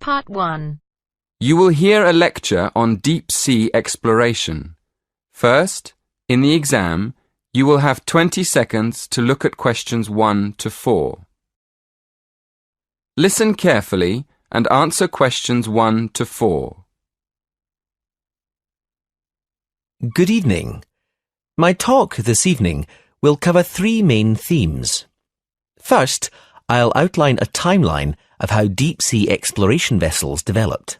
Part 1. You will hear a lecture on deep-sea exploration. First, in the exam, you will have 20 seconds to look at questions 1 to 4. Listen carefully and answer questions 1 to 4. Good evening. My talk this evening will cover 3 main themes. First, I'll outline a timeline of how deep-sea exploration vessels developed.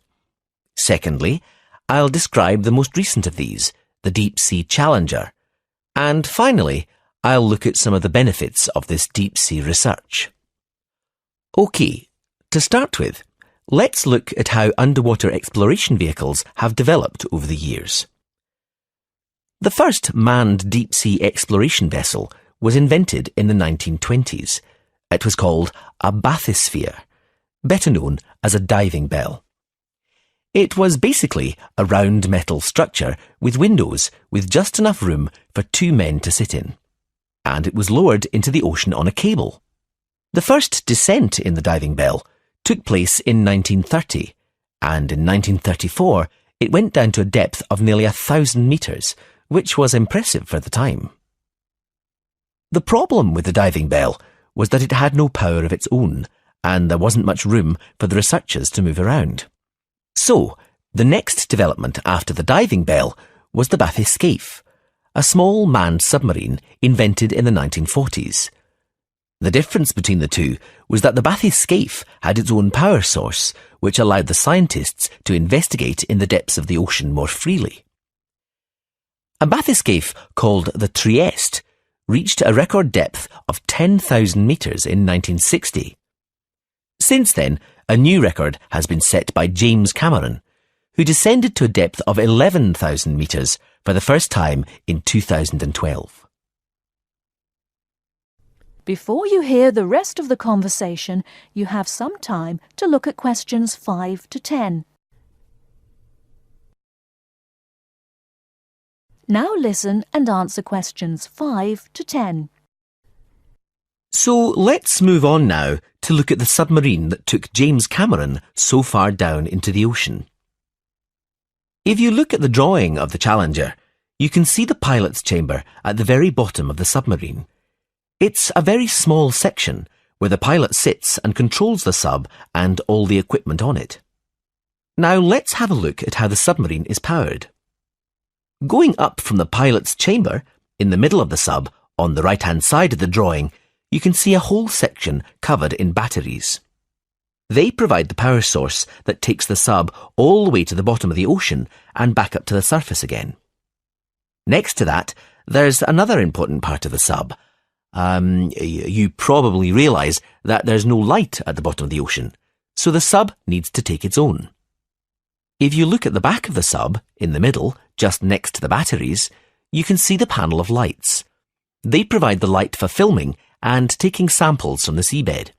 Secondly, I'll describe the most recent of these, the Deep-Sea Challenger. And finally, I'll look at some of the benefits of this deep-sea research. OK, to start with, let's look at how underwater exploration vehicles have developed over the years. The first manned deep-sea exploration vessel was invented in the 1920s. It was called a bathysphere, better known as a diving bell. It was basically a round metal structure with windows with just enough room for 2 men to sit in. And it was lowered into the ocean on a cable. The first descent in the diving bell took place in 1930, and in 1934 it went down to a depth of nearly 1,000 metres, which was impressive for the time. The problem with the diving bell was that it had no power of its own, and there wasn't much room for the researchers to move around. So, the next development after the diving bell was the bathyscaphe, a small manned submarine invented in the 1940s. The difference between the two was that the bathyscaphe had its own power source, which allowed the scientists to investigate in the depths of the ocean more freely. A bathyscaphe called the Trieste reached a record depth of 10,000 metres in 1960. Since then, a new record has been set by James Cameron, who descended to a depth of 11,000 metres for the first time in 2012. Before you hear the rest of the conversation, you have some time to look at questions 5 to 10. Now listen and answer questions 5 to 10. So let's move on now to look at the submarine that took James Cameron so far down into the ocean. If you look at the drawing of the Challenger, you can see the pilot's chamber at the very bottom of the submarine. It's a very small section where the pilot sits and controls the sub and all the equipment on it. Now let's have a look at how the submarine is powered. Going up from the pilot's chamber, in the middle of the sub, on the right-hand side of the drawing, you can see a whole section covered in batteries. They provide the power source that takes the sub all the way to the bottom of the ocean and back up to the surface again. Next to that, there's another important part of the sub. You probably realise that there's no light at the bottom of the ocean, so the sub needs to take its own. If you look at the back of the sub, in the middle, just next to the batteries, you can see the panel of lights. They provide the light for filming and taking samples from the seabed.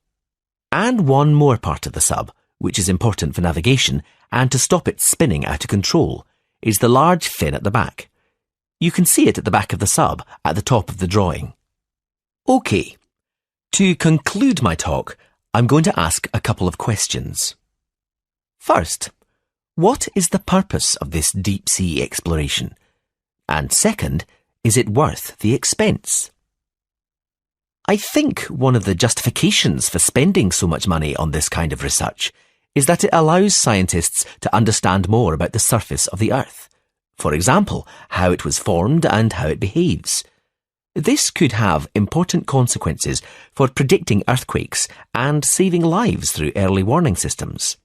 And one more part of the sub, which is important for navigation and to stop it spinning out of control, is the large fin at the back. You can see it at the back of the sub at the top of the drawing. OK, to conclude my talk, I'm going to ask a couple of questions. First, what is the purpose of this deep-sea exploration? And second, is it worth the expense? I think one of the justifications for spending so much money on this kind of research is that it allows scientists to understand more about the surface of the Earth. For example, how it was formed and how it behaves. This could have important consequences for predicting earthquakes and saving lives through early warning systems.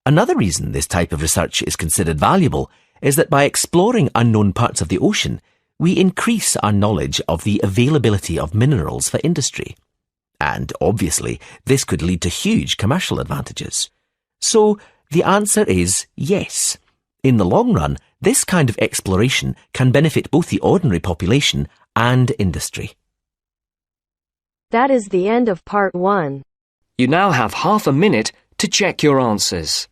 Another reason this type of research is considered valuable is that by exploring unknown parts of the ocean, we increase our knowledge of the availability of minerals for industry. And obviously, this could lead to huge commercial advantages. So, the answer is yes. In the long run, this kind of exploration can benefit both the ordinary population and industry. That is the end of part 1. You now have half a minute to check your answers.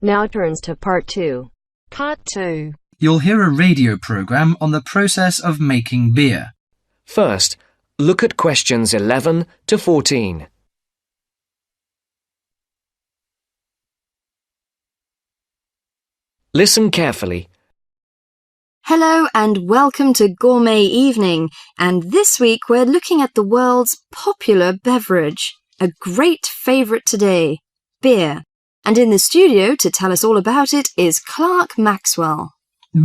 Now turns to part 2. Part 2. You'll hear a radio program on the process of making beer. First, look at questions 11 to 14. Listen carefully. Hello and welcome to Gourmet Evening, and this week we're looking at the world's popular beverage, a great favourite today, beer. And in the studio to tell us all about it is Clark Maxwell.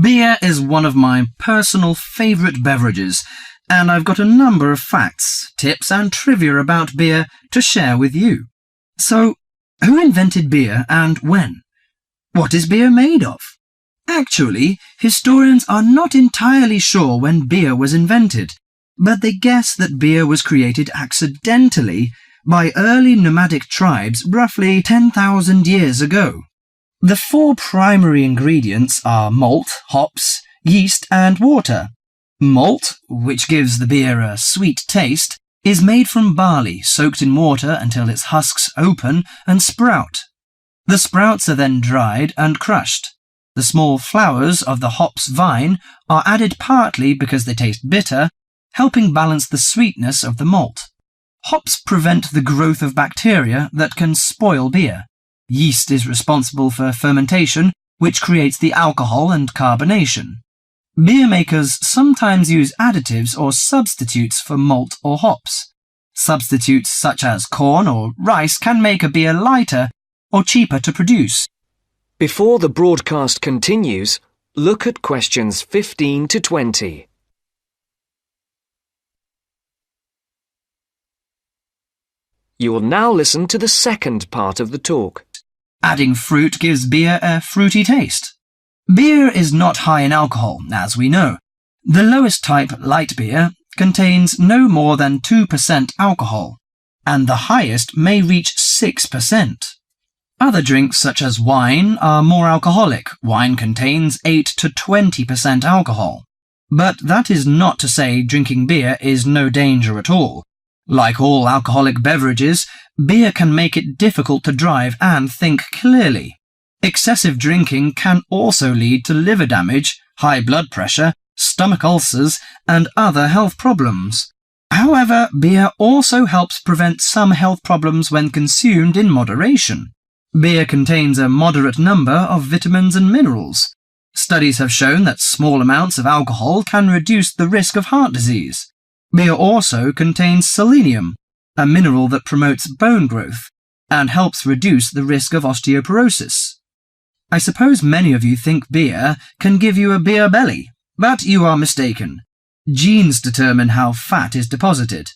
Beer is one of my personal favourite beverages, and I've got a number of facts, tips and trivia about beer to share with you. So, who invented beer and when? What is beer made of? Actually, historians are not entirely sure when beer was invented, but they guess that beer was created accidentally by early nomadic tribes roughly 10,000 years ago. The four primary ingredients are malt, hops, yeast and water. Malt, which gives the beer a sweet taste, is made from barley soaked in water until its husks open and sprout. The sprouts are then dried and crushed. The small flowers of the hops vine are added partly because they taste bitter, helping balance the sweetness of the malt. Hops prevent the growth of bacteria that can spoil beer. Yeast is responsible for fermentation, which creates the alcohol and carbonation. Beer makers sometimes use additives or substitutes for malt or hops. Substitutes such as corn or rice can make a beer lighter or cheaper to produce. Before the broadcast continues, look at questions 15 to 20. You will now listen to the second part of the talk. Adding fruit gives beer a fruity taste. Beer is not high in alcohol, as we know. The lowest type, light beer, contains no more than 2% alcohol, and the highest may reach 6%. Other drinks such as wine are more alcoholic. Wine contains 8 to 20% alcohol. But that is not to say drinking beer is no danger at all. Like all alcoholic beverages, beer can make it difficult to drive and think clearly. Excessive drinking can also lead to liver damage, high blood pressure, stomach ulcers, and other health problems. However, beer also helps prevent some health problems when consumed in moderation. Beer contains a moderate number of vitamins and minerals. Studies have shown that small amounts of alcohol can reduce the risk of heart disease. Beer also contains selenium, a mineral that promotes bone growth and helps reduce the risk of osteoporosis. I suppose many of you think beer can give you a beer belly, but you are mistaken. Genes determine how fat is deposited.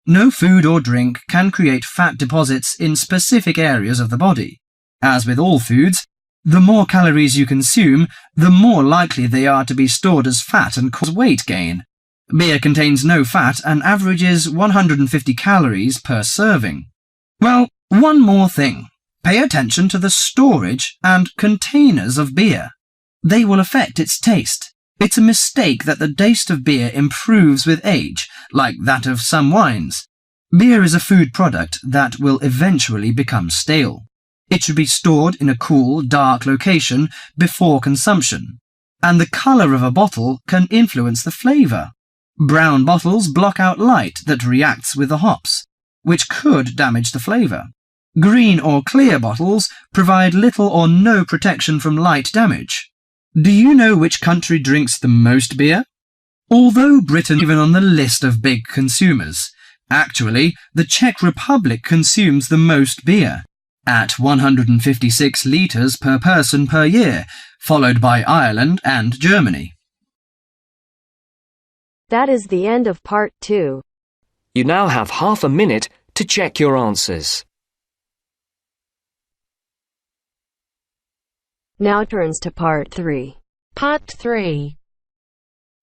No food or drink can create fat deposits in specific areas of the body. As with all foods, the more calories you consume, the more likely they are to be stored as fat and cause weight gain. Beer contains no fat and averages 150 calories per serving. Well, one more thing. Pay attention to the storage and containers of beer. They will affect its taste. It's a mistake that the taste of beer improves with age, like that of some wines. Beer is a food product that will eventually become stale. It should be stored in a cool, dark location before consumption, and the colour of a bottle can influence the flavour. Brown bottles block out light that reacts with the hops, which could damage the flavour. Green or clear bottles provide little or no protection from light damage. Do you know which country drinks the most beer? Although Britain is even on the list of big consumers, actually the Czech Republic consumes the most beer, at 156 litres per person per year, followed by Ireland and Germany. That is the end of part 2. You now have half a minute to check your answers. Now turns to part 3. Part 3.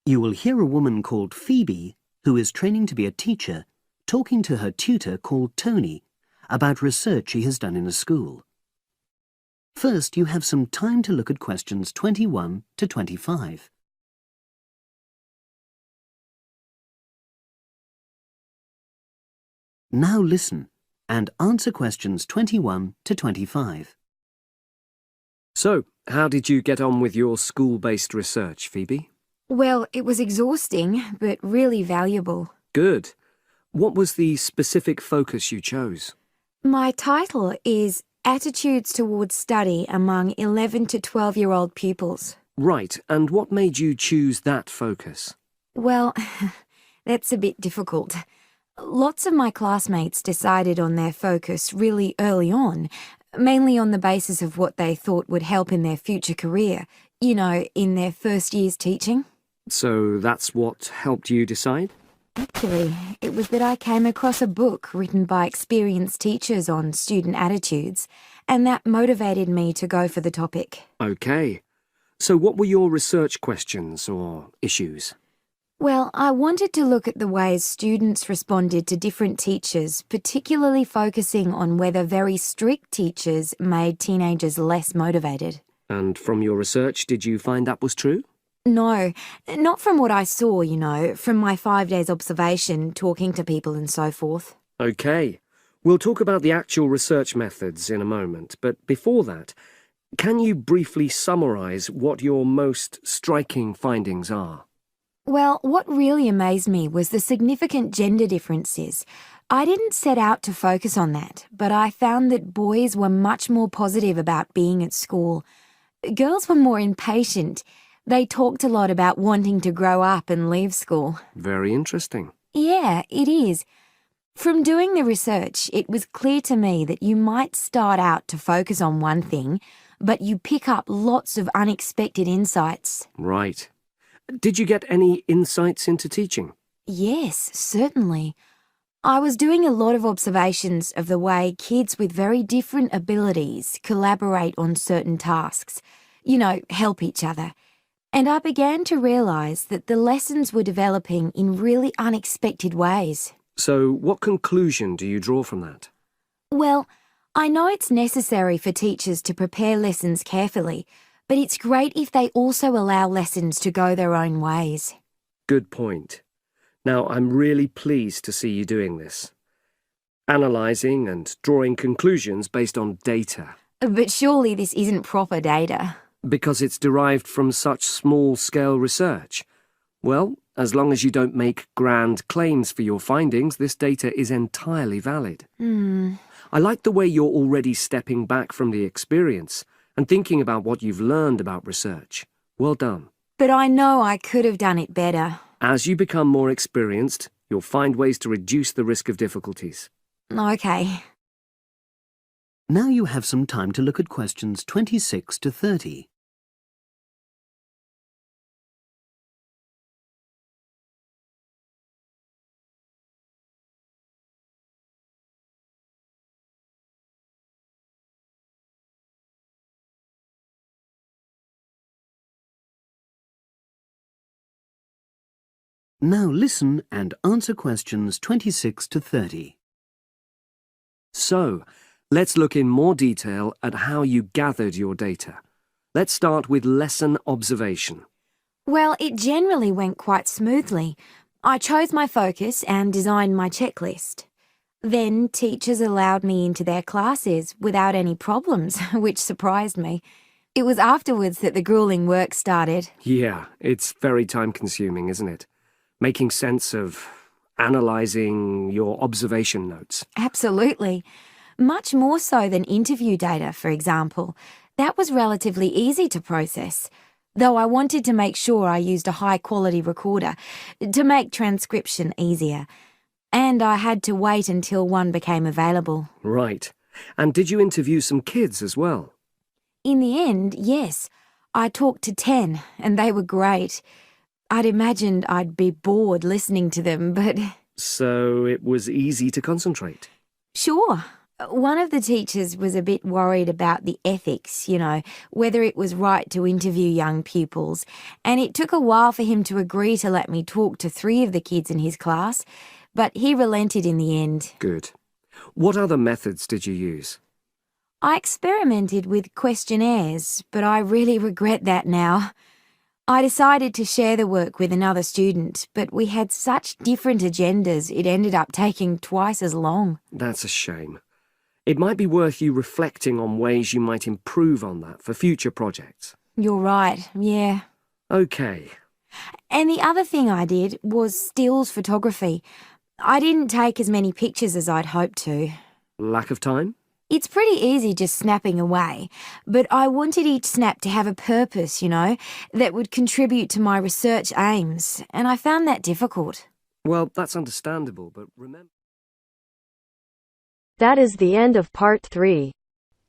You will hear a woman called Phoebe, who is training to be a teacher, talking to her tutor called Tony about research she has done in a school. First, you have some time to look at questions 21 to 25. Now listen and answer questions 21 to 25. So, how did you get on with your school-based research, Phoebe? Well, it was exhausting, but really valuable. Good. What was the specific focus you chose? My title is Attitudes towards study among 11 to 12-year-old pupils. Right, and what made you choose that focus? Well, that's a bit difficult. Lots of my classmates decided on their focus really early on, mainly on the basis of what they thought would help in their future career, in their first year's teaching. So that's what helped you decide? Actually, it was that I came across a book written by experienced teachers on student attitudes, and that motivated me to go for the topic. Okay. So what were your research questions or issues? Well, I wanted to look at the ways students responded to different teachers, particularly focusing on whether very strict teachers made teenagers less motivated. And from your research, did you find that was true? No, not from what I saw, from my 5 days observation, talking to people and so forth. Okay. We'll talk about the actual research methods in a moment, but before that, can you briefly summarise what your most striking findings are? Well, what really amazed me was the significant gender differences. I didn't set out to focus on that, but I found that boys were much more positive about being at school. Girls were more impatient. They talked a lot about wanting to grow up and leave school. Very interesting. Yeah, it is. From doing the research, it was clear to me that you might start out to focus on one thing, but you pick up lots of unexpected insights. Right. Did you get any insights into teaching? Yes, certainly. I was doing a lot of observations of the way kids with very different abilities collaborate on certain tasks, help each other. And I began to realise that the lessons were developing in really unexpected ways. So what conclusion do you draw from that? Well, I know it's necessary for teachers to prepare lessons carefully, but it's great if they also allow lessons to go their own ways. Good point. Now, I'm really pleased to see you doing this. Analysing and drawing conclusions based on data. But surely this isn't proper data. Because it's derived from such small-scale research. Well, as long as you don't make grand claims for your findings, this data is entirely valid. I like the way you're already stepping back from the experience and thinking about what you've learned about research. Well done. But I know I could have done it better. As you become more experienced, you'll find ways to reduce the risk of difficulties. Okay. Now you have some time to look at questions 26 to 30. Now listen and answer questions 26 to 30. So, let's look in more detail at how you gathered your data. Let's start with lesson observation. Well, it generally went quite smoothly. I chose my focus and designed my checklist. Then teachers allowed me into their classes without any problems, which surprised me. It was afterwards that the grueling work started. Yeah, it's very time-consuming, isn't it? Making sense of analysing your observation notes. Absolutely. Much more so than interview data, for example. That was relatively easy to process, though I wanted to make sure I used a high-quality recorder to make transcription easier. And I had to wait until one became available. Right. And did you interview some kids as well? In the end, yes. I talked to 10, and they were great. I'd imagined I'd be bored listening to them, but... So it was easy to concentrate? Sure. One of the teachers was a bit worried about the ethics, whether it was right to interview young pupils, and it took a while for him to agree to let me talk to 3 of the kids in his class, but he relented in the end. Good. What other methods did you use? I experimented with questionnaires, but I really regret that now. I decided to share the work with another student, but we had such different agendas it ended up taking twice as long. That's a shame. It might be worth you reflecting on ways you might improve on that for future projects. You're right, yeah. Okay. And the other thing I did was stills photography. I didn't take as many pictures as I'd hoped to. Lack of time? It's pretty easy just snapping away, but I wanted each snap to have a purpose, that would contribute to my research aims, and I found that difficult. Well, that's understandable, but remember... That is the end of part 3.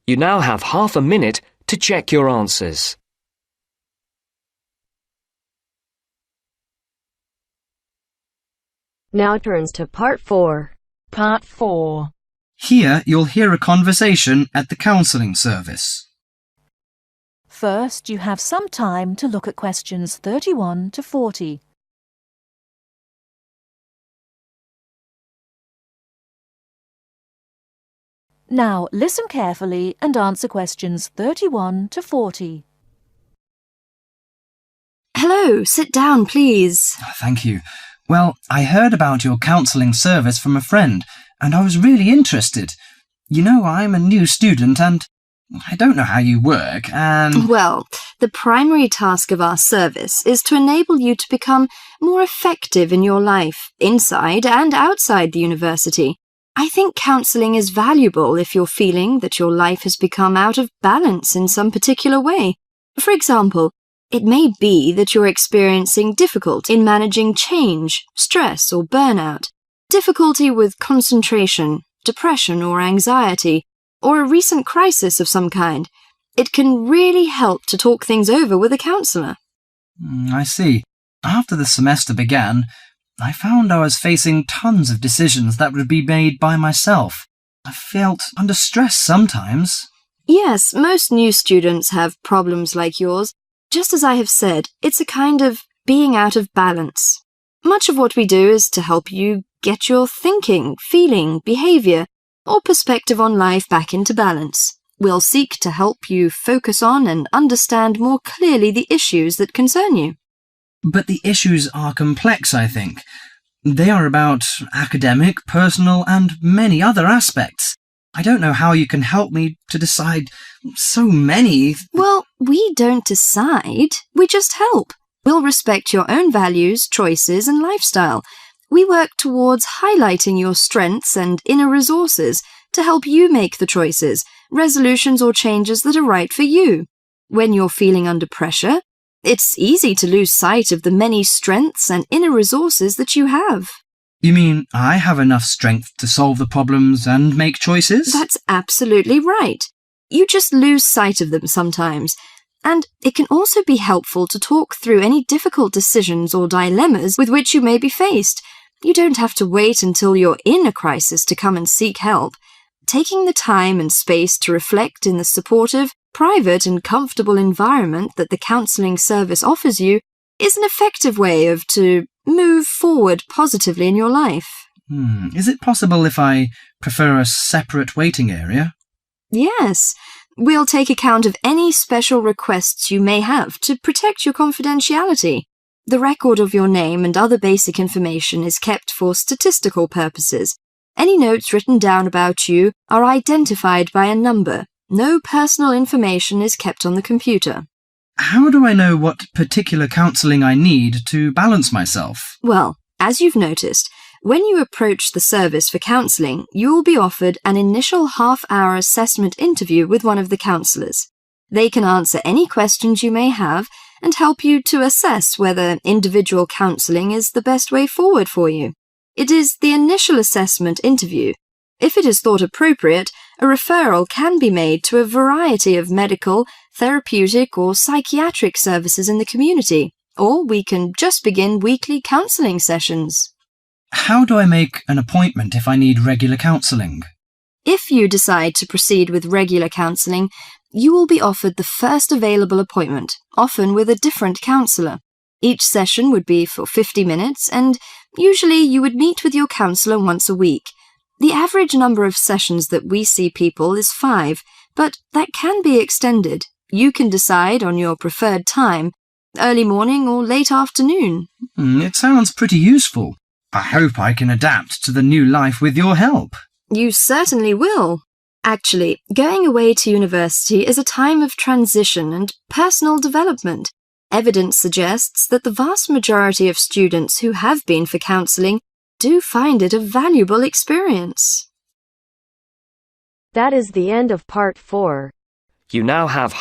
You now have half a minute to check your answers. Now turns to part 4. Part 4. Here you'll hear a conversation at the counselling service. First, you have some time to look at questions 31 to 40. Now, listen carefully and answer questions 31 to 40. Hello, sit down, please. Thank you. Well, I heard about your counselling service from a friend, and I was really interested. You know, I'm a new student and I don't know how you work, and... Well, the primary task of our service is to enable you to become more effective in your life, inside and outside the university. I think counselling is valuable if you're feeling that your life has become out of balance in some particular way. For example, it may be that you're experiencing difficulty in managing change, stress or burnout, difficulty with concentration, depression or anxiety, or a recent crisis of some kind. It can really help to talk things over with a counsellor. I see. After the semester began, I found I was facing tons of decisions that would be made by myself. I felt under stress sometimes. Yes, most new students have problems like yours. Just as I have said, it's a kind of being out of balance. Much of what we do is to help you get your thinking, feeling, behaviour, or perspective on life back into balance. We'll seek to help you focus on and understand more clearly the issues that concern you. But the issues are complex, I think. They are about academic, personal, and many other aspects. I don't know how you can help me to decide so many... Well, we don't decide. We just help. We'll respect your own values, choices, and lifestyle. We work towards highlighting your strengths and inner resources to help you make the choices, resolutions, or changes that are right for you. When you're feeling under pressure, it's easy to lose sight of the many strengths and inner resources that you have. You mean I have enough strength to solve the problems and make choices? That's absolutely right. You just lose sight of them sometimes. And it can also be helpful to talk through any difficult decisions or dilemmas with which you may be faced. You don't have to wait until you're in a crisis to come and seek help. Taking the time and space to reflect in the supportive, private and comfortable environment that the counselling service offers you is an effective way to move forward positively in your life. Is it possible if I prefer a separate waiting area? Yes. We'll take account of any special requests you may have to protect your confidentiality. The record of your name and other basic information is kept for statistical purposes. Any notes written down about you are identified by a number. No personal information is kept on the computer. How do I know what particular counselling I need to balance myself? Well, as you've noticed, when you approach the service for counselling, you will be offered an initial half-hour assessment interview with one of the counsellors. They can answer any questions you may have and help you to assess whether individual counselling is the best way forward for you. It is the initial assessment interview. If it is thought appropriate, a referral can be made to a variety of medical, therapeutic or psychiatric services in the community, or we can just begin weekly counselling sessions. How do I make an appointment if I need regular counselling? If you decide to proceed with regular counselling, you will be offered the first available appointment, often with a different counsellor. Each session would be for 50 minutes, and usually you would meet with your counsellor once a week. The average number of sessions that we see people is 5, but that can be extended. You can decide on your preferred time, early morning or late afternoon. It sounds pretty useful. I hope I can adapt to the new life with your help. You certainly will. Actually, going away to university is a time of transition and personal development. Evidence suggests that the vast majority of students who have been for counselling do find it a valuable experience. That is the end of part 4. You now have